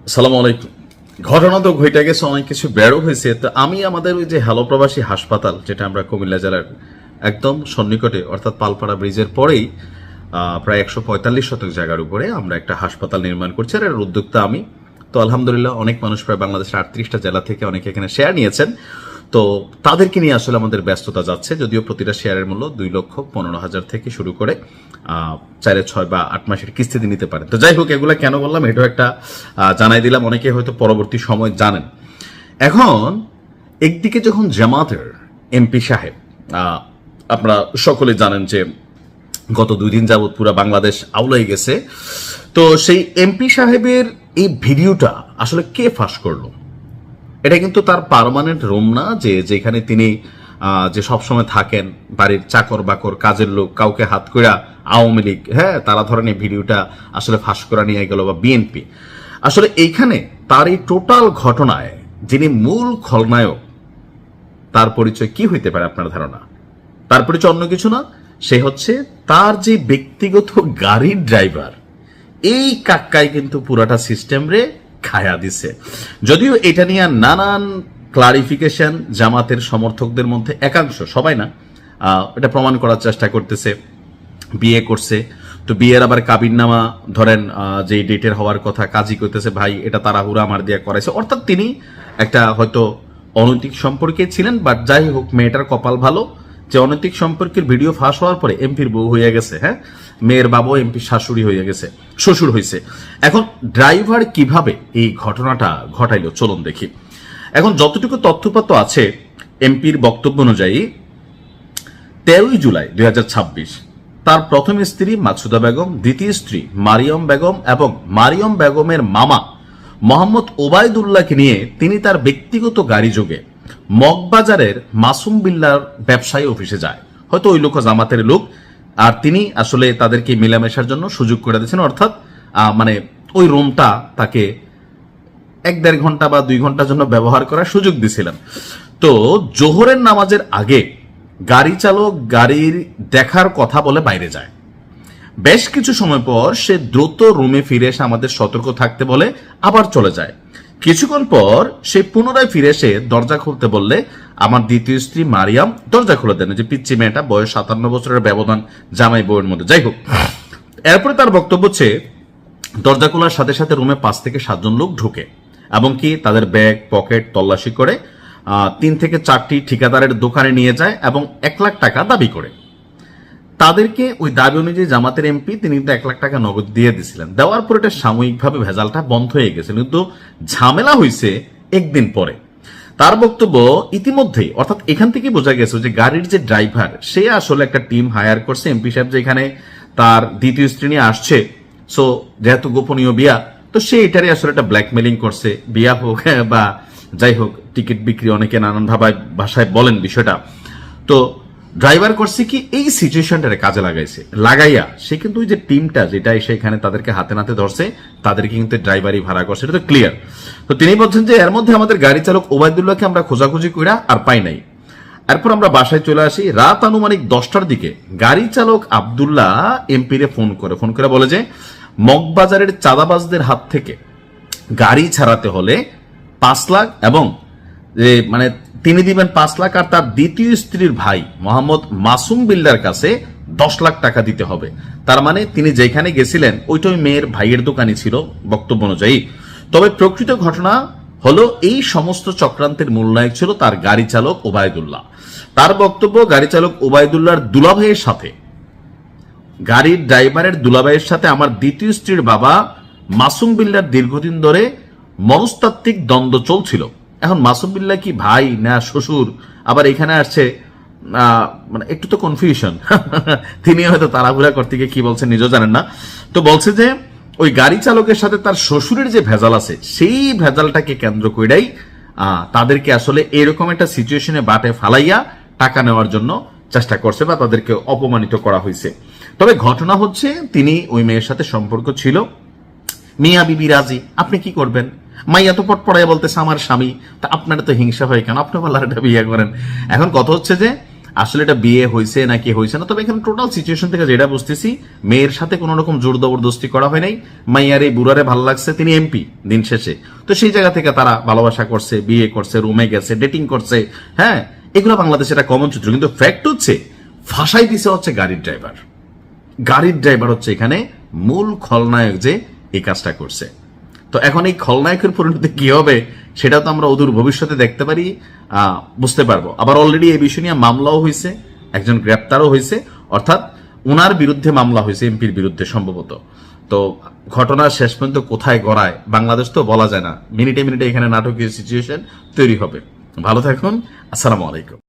সালাম আলাইকুম। ঘটনা তো ঘটে গেছে, অনেক কিছু বেরো হয়েছে। তো আমি আমাদের ওই যে হ্যালো প্রবাসী হাসপাতাল, যেটা আমরা কুমিল্লা জেলার একদম সন্নিকটে অর্থাৎ পালপাড়া ব্রিজের পরেই প্রায় 145 শতক জায়গার উপরে আমরা একটা হাসপাতাল নির্মাণ করছি, আর এর উদ্যোক্তা আমি। তো আলহামদুলিল্লাহ অনেক মানুষ, প্রায় বাংলাদেশের 38টা জেলা থেকে অনেকে এখানে শেয়ার নিয়েছেন। তো তাদেরকে নিয়ে আসলে আমাদের ব্যস্ততা যাচ্ছে, যদিও প্রতিটা শেয়ারের মূল্য 2,15,000 থেকে শুরু করে 4, 6 বা 8 মাসের কিস্তিতে নিতে পারেন। তো যাই হোক, এগুলা কেন বললাম এটাও একটা জানাই দিলাম, অনেকে হয়তো পরবর্তী সময় জানেন। এখন একদিকে যখন জামাতের এমপি সাহেব, আপনারা সকলে জানেন যে গত 2 দিন যাবৎ পুরো বাংলাদেশ আউলাই গেছে। তো সেই এমপি সাহেবের এই ভিডিওটা আসলে কে ফাঁস করলো? এটা কিন্তু তার পার্মানেন্ট রুম না, যে যেখানে তিনি যে সবসময় থাকেন, বাড়ির চাকর বাকর কাজের লোক কাউকে হাত কইরা আওয়ামী লীগ, হ্যাঁ তারা ধরেন এই ভিডিওটা আসলে ফাঁস করা নিয়ে গেল, বা বিএনপি। আসলে এইখানে তার এই টোটাল ঘটনায় যিনি মূল খলনায়ক, তার পরিচয় কি হইতে পারে আপনার ধারণা? তার পরিচয় অন্য কিছু না, সে হচ্ছে তার যে ব্যক্তিগত গাড়ির ড্রাইভার। এই কাক্কাই কিন্তু পুরাটা সিস্টেম রে খায়া দিছে। যদিও এটা নিয়ে নানান ক্লারিফিকেশন জামাতের সমর্থকদের মধ্যে একাংশ, সবাই না, এটা প্রমাণ করার চেষ্টা করতেছে। বিয়ে করছে, তো বিয়ের আবার কাবিননামা ধরেন যে ডেটের হওয়ার কথা, কাজী কইতেছে ভাই এটা তাড়াহুড়া আমার দিয়ে করাইছে। অর্থাৎ তিনি একটা হয়তো অনৈতিক সম্পর্কে ছিলেন, বাট যাই হোক মেয়েটার কপাল ভালো যে অনৈতিক সম্পর্কের ভিডিও ফাঁস হওয়ার পরে এমপির বউ হয়ে গেছে, হ্যাঁ মেয়ের বাবু এমপির শাশুড়ি হয়ে গেছে, শ্বশুর হয়েছে। এখন ড্রাইভার কিভাবে এই ঘটনাটা ঘটাইলো চলুন দেখি। এখন যতটুকু তথ্যপাত্র আছে এমপির বক্তব্য অনুযায়ী 13 জুলাই 2026 তার প্রথম স্ত্রী মাকসুদা বেগম, দ্বিতীয় স্ত্রী মারিয়ম বেগম এবং মারিয়ম বেগমের মামা মোহাম্মদ ওবায়দুল্লাহকে নিয়ে তিনি তার ব্যক্তিগত গাড়ি যোগে মগবাজারের মাসুম বিল্লার ব্যবসায়ী অফিসে যায়। হয়তো ওই লোক জামাতের লোক, আর তিনি আসলে তাদেরকে মেলামেশার জন্য সুযোগ করে দিয়েছেন। অর্থাৎ মানে ওই রুমটা তাকে 1-1.5 ঘন্টা বা 2 ঘন্টার জন্য ব্যবহার করার সুযোগ দিয়েছিলেন। তো জোহরের নামাজের আগে গাড়ি চালক গাড়ির দেখার কথা বলে বাইরে যায়। বেশ কিছু সময় পর সে দ্রুত রুমে ফিরে এসে আমাদের সতর্ক থাকতে বলে আবার চলে যায়। কিছুক্ষণ পর সে পুনরায় ফিরে এসে দরজা খুলতে বললে আমার দ্বিতীয় স্ত্রী মারিয়াম দরজা খুলে দেন, যে পিচ্চি মেয়েটা, বয়স 57 বছরের ব্যবধান জামাই বউয়ের মধ্যে। যাই হোক, এরপরে তার বক্তব্য হচ্ছে দরজা খোলার সাথে সাথে রুমে 5 থেকে 7 জন লোক ঢুকে এবং কি তাদের ব্যাগ পকেট তল্লাশি করে 3 থেকে 4টি ঠিকাদারের দোকানে নিয়ে যায় এবং 1 লাখ টাকা দাবি করে। তাদেরকে ওই দাবি অনুযায়ী জামাতের এমপি তিনি কিন্তু 1 লাখ টাকা নগদ দিয়ে দিয়েছিলেন। দেওয়ার পর এটা সাময়িকভাবে ভেজালটা বন্ধ হয়ে গেছে, কিন্তু ঝামেলা হয়েছে একদিন পরে। তার বক্তব্য ইতিমধ্যেই, অর্থাৎ এখান থেকে বোঝা গেছে যে গাড়ির যে ড্রাইভার সে আসলে একটা টিম হায়ার করছে। এমপি সাহেব যেখানে তার দ্বিতীয় স্ত্রী নিয়ে আসছে, সো যেহেতু গোপনীয় বিয়া, তো সে এটারই আসলে একটা ব্ল্যাকমেলিং করছে, বিয়া হোক বা যাই হোক টিকিট বিক্রি, অনেকে নানান ভাষায় বলেন বিষয়টা। তো ড্রাইভার করছে কি এই সিচুয়েশনটারে কাজে লাগাইয়া সে কিন্তু ওই যে টিমটা যেটা সেখানে তাদেরকে হাতে নাতে ধরছে, তাদেরকে কিন্তু ড্রাইভারই ভাড়া করছে, এটা তো ক্লিয়ার। তো তিনি বলছেন যে এর মধ্যে আমাদের গাড়ি চালক ওবায়দুল্লাহকে আমরা খোঁজাখুঁজি কইরা আর পাই নাই। এরপর আমরা বাসায় চলে আসি। রাত আনুমানিক 10টার দিকে গাড়ি চালক আব্দুল্লাহ এমপিরে ফোন করে বলে যে মগবাজারের চাঁদাবাজদের হাত থেকে গাড়ি ছাড়াতে হলে 5 লাখ এবং মানে তিনি দিবেন 5 লাখ, আর তার দ্বিতীয় স্ত্রীর ভাই মোহাম্মদ মাসুম বিল্লার কাছে 10 লাখ টাকা দিতে হবে। তার মানে তিনি যেখানে গেছিলেন ওইটাই মেয়ের ভাইয়ের দোকানই ছিল বক্তব্য অনুযায়ী। তবে প্রকৃত ঘটনা হলো এই সমস্ত চক্রান্তের মূলনায়ক ছিল তার গাড়ি চালক ওবায়দুল্লাহ। তার বক্তব্য গাড়ি চালক ওবায়দুল্লাহর দুলাভাইয়ের সাথে, গাড়ির ড্রাইভারের দুলাভাইয়ের সাথে আমার দ্বিতীয় স্ত্রীর বাবা মাসুম বিল্লার দীর্ঘদিন ধরে মনস্তাত্ত্বিক দ্বন্দ্ব চলছিল। এখন মাসুম বিল্লাহ কি ভাই না শ্বশুর, আবার এখানে আসছে মানে একটু তো কনফিউশন। তিনি হয়তো তাড়াহুড়া করতে গিয়ে কি বলছেন নিজেও জানেন না। তো বলছে যে ওই গাড়ি চালকের সাথে তার শ্বশুরের যে ভেজাল আছে, সেই ভেজালটাকে কেন্দ্র করেই তাদেরকে আসলে এরকম একটা সিচুয়েশনে বাটে ফালাইয়া টাকা নেওয়ার জন্য চেষ্টা করছে বা তাদেরকে অপমানিত করা হয়েছে। তবে ঘটনা হচ্ছে তিনি ওই মেয়ের সাথে সম্পর্ক ছিল, মিয়া বিবি রাজি, আপনি কি করবেন? মাইয়া তো পটপড়াইয়া বলতেছে আমার স্বামী, তা আপনারা তো হিংসা হয় কেন, আপনি বলার এটা বিয়ে করেন। এখন কথা হচ্ছে যে আসলে এটা বিয়ে হয়েছে নাকি হয়েছে না। তবে এখানে টোটাল সিচুয়েশন থেকে যেটা বুঝতেছি, মেয়ের সাথে কোনো রকম জোর জবরদস্তি করা হয় নাই। মাইয়ার এই বুড়ারে ভালো লাগছে, তিনি এমপি দিন শেষে, তো সেই জায়গা থেকে তারা ভালোবাসা করছে, বিয়ে করছে, রুমে গেছে, ডেটিং করছে। হ্যাঁ, এগুলো বাংলাদেশে একটা কমন চিত্র। কিন্তু ফ্যাক্ট হচ্ছে ফাঁসাই দিছে হচ্ছে গাড়ির ড্রাইভার। গাড়ির ড্রাইভার হচ্ছে এখানে মূল খলনায়ক যে এই কাজটা করছে। তো এখন এই খলনায়কের পরিণতি কি হবে সেটা তো আমরা অদূর ভবিষ্যতে দেখতে পারি, বুঝতে পারবো। আবার অলরেডি এই বিষয় নিয়ে মামলাও হয়েছে, একজন গ্রেপ্তারও হয়েছে, অর্থাৎ ওনার বিরুদ্ধে মামলা হয়েছে, এমপির বিরুদ্ধে সম্ভবত। তো ঘটনা শেষ পর্যন্ত কোথায় গড়ায় বাংলাদেশ তো বলা যায় না। মিনিটে মিনিটে এখানে নাটকীয় সিচুয়েশন তৈরি হবে। ভালো থাকুন, আসসালামু আলাইকুম।